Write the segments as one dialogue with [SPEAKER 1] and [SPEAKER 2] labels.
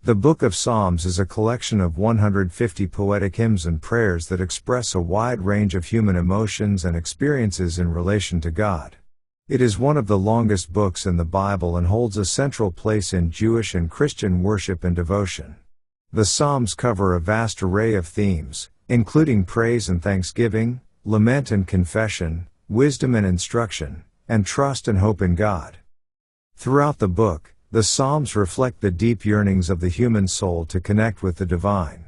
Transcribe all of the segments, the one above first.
[SPEAKER 1] The Book of Psalms is a collection of 150 poetic hymns and prayers that express a wide range of human emotions and experiences in relation to God. It is one of the longest books in the Bible and holds a central place in Jewish and Christian worship and devotion. The Psalms cover a vast array of themes, including praise and thanksgiving, lament and confession, wisdom and instruction, and trust and hope in God. Throughout the book, the Psalms reflect the deep yearnings of the human soul to connect with the divine.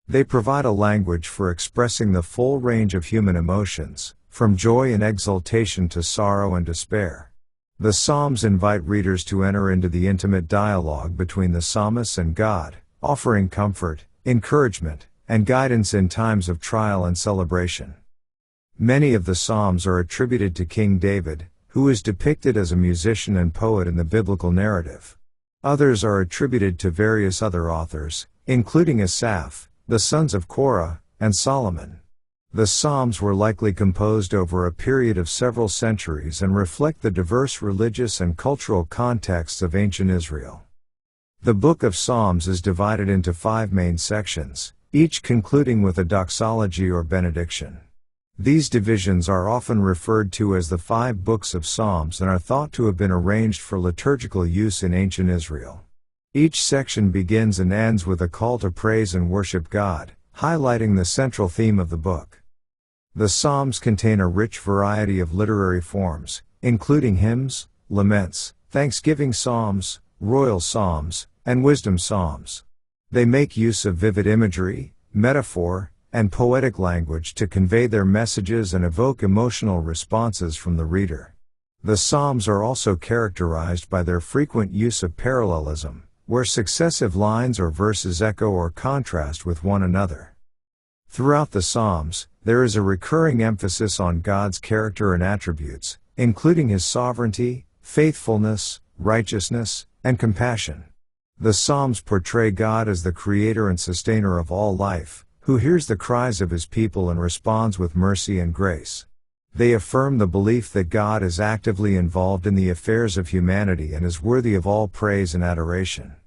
[SPEAKER 1] They provide a language for expressing the full range of human emotions, from joy and exultation to sorrow and despair. The Psalms invite readers to enter into the intimate dialogue between the psalmist and God, offering comfort, encouragement, and guidance in times of trial and celebration. Many of the Psalms are attributed to King David, who is depicted as a musician and poet in the biblical narrative. Others are attributed to various other authors, including Asaph, the sons of Korah, and Solomon. The Psalms were likely composed over a period of several centuries and reflect the diverse religious and cultural contexts of ancient Israel. The Book of Psalms is divided into 5 main sections, each concluding with a doxology or benediction. These divisions are often referred to as the 5 books of Psalms and are thought to have been arranged for liturgical use in ancient Israel. Each section begins and ends with a call to praise and worship God, highlighting the central theme of the book. The Psalms contain a rich variety of literary forms, including hymns, laments, thanksgiving psalms, royal psalms, and wisdom psalms. They make use of vivid imagery, metaphor, and poetic language to convey their messages and evoke emotional responses from the reader. The Psalms are also characterized by their frequent use of parallelism, where successive lines or verses echo or contrast with one another. Throughout the Psalms, there is a recurring emphasis on God's character and attributes, including His sovereignty, faithfulness, righteousness, and compassion. The Psalms portray God as the creator and sustainer of all life, who hears the cries of His people and responds with mercy and grace. They affirm the belief that God is actively involved in the affairs of humanity and is worthy of all praise and adoration.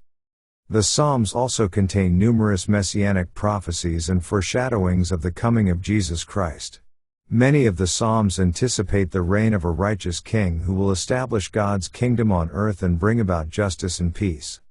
[SPEAKER 1] The Psalms also contain numerous messianic prophecies and foreshadowings of the coming of Jesus Christ. Many of the Psalms anticipate the reign of a righteous king who will establish God's kingdom on earth and bring about justice and peace.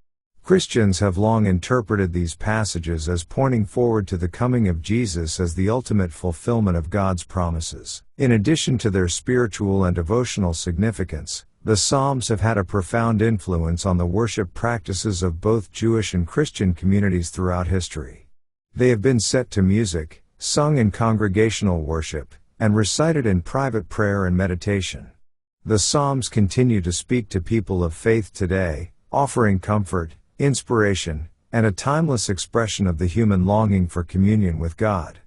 [SPEAKER 1] Christians have long interpreted these passages as pointing forward to the coming of Jesus as the ultimate fulfillment of God's promises. In addition to their spiritual and devotional significance, the Psalms have had a profound influence on the worship practices of both Jewish and Christian communities throughout history. They have been set to music, sung in congregational worship, and recited in private prayer and meditation. The Psalms continue to speak to people of faith today, offering comfort, inspiration, and a timeless expression of the human longing for communion with God.